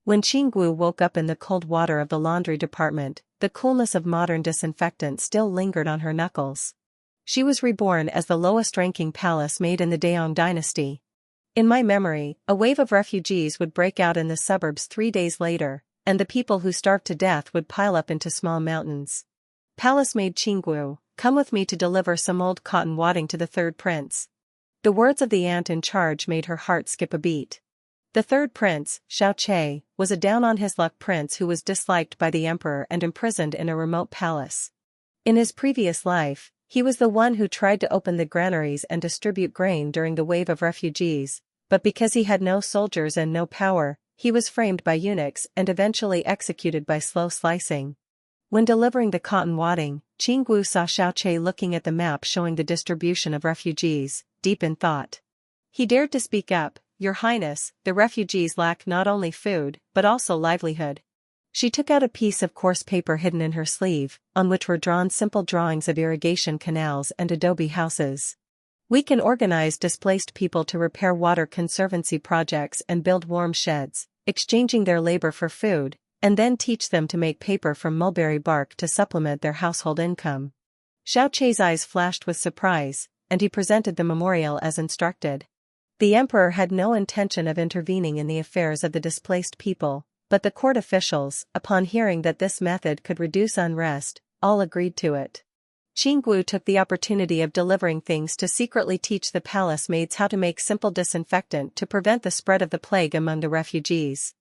When Qinggu woke up in the cold water of the laundry department, the coolness of modern disinfectant still lingered on her knuckles. She was reborn as the lowest-ranking palace maid in the Daong dynasty. In my memory, a wave of refugees would break out in the suburbs 3 days later, and the people who starved to death would pile up into small mountains. Palace maid Qinggu, come with me to deliver some old cotton wadding to the third prince. The words of the aunt in charge made her heart skip a beat. The third prince, Xiao Che, was a down-on-his-luck prince who was disliked by the emperor and imprisoned in a remote palace. In his previous life, he was the one who tried to open the granaries and distribute grain during the wave of refugees, but because he had no soldiers and no power, he was framed by eunuchs and eventually executed by slow slicing. When delivering the cotton wadding, Qinggu saw Xiao Che looking at the map showing the distribution of refugees, deep in thought. He dared to speak up, "Your Highness, the refugees lack not only food, but also livelihood." She took out a piece of coarse paper hidden in her sleeve, on which were drawn simple drawings of irrigation canals and adobe houses. "We can organize displaced people to repair water conservancy projects and build warm sheds, exchanging their labor for food, and then teach them to make paper from mulberry bark to supplement their household income." Xiao Che's eyes flashed with surprise, and he presented the memorial as instructed. The emperor had no intention of intervening in the affairs of the displaced people, but the court officials, upon hearing that this method could reduce unrest, all agreed to it. Qinggu took the opportunity of delivering things to secretly teach the palace maids how to make simple disinfectant to prevent the spread of the plague among the refugees.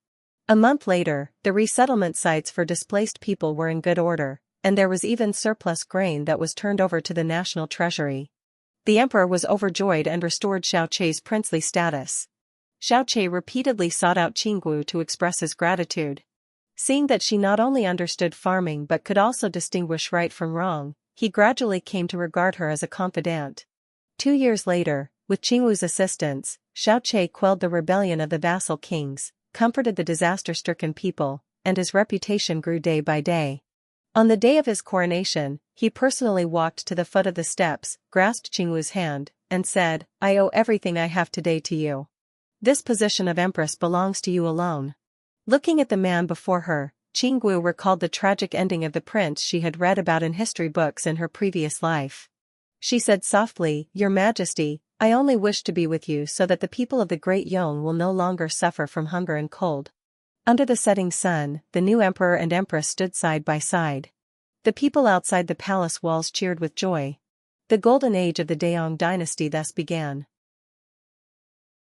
A month later, the resettlement sites for displaced people were in good order, and there was even surplus grain that was turned over to the national treasury. The emperor was overjoyed and restored Xiao Che's princely status. Xiao Che repeatedly sought out Qinggu to express his gratitude. Seeing that she not only understood farming but could also distinguish right from wrong, he gradually came to regard her as a confidant. 2 years later, with Qinggu's assistance, Xiao Che quelled the rebellion of the vassal kings, comforted the disaster-stricken people, and his reputation grew day by day. On the day of his coronation, he personally walked to the foot of the steps, grasped Qinggu's hand, and said, "I owe everything I have today to you. This position of empress belongs to you alone." Looking at the man before her, Qinggu recalled the tragic ending of the prince she had read about in history books in her previous life. She said softly, "Your Majesty, I only wish to be with you so that the people of the Great Yong will no longer suffer from hunger and cold." Under the setting sun, the new emperor and empress stood side by side. The people outside the palace walls cheered with joy. The golden age of the Daong dynasty thus began.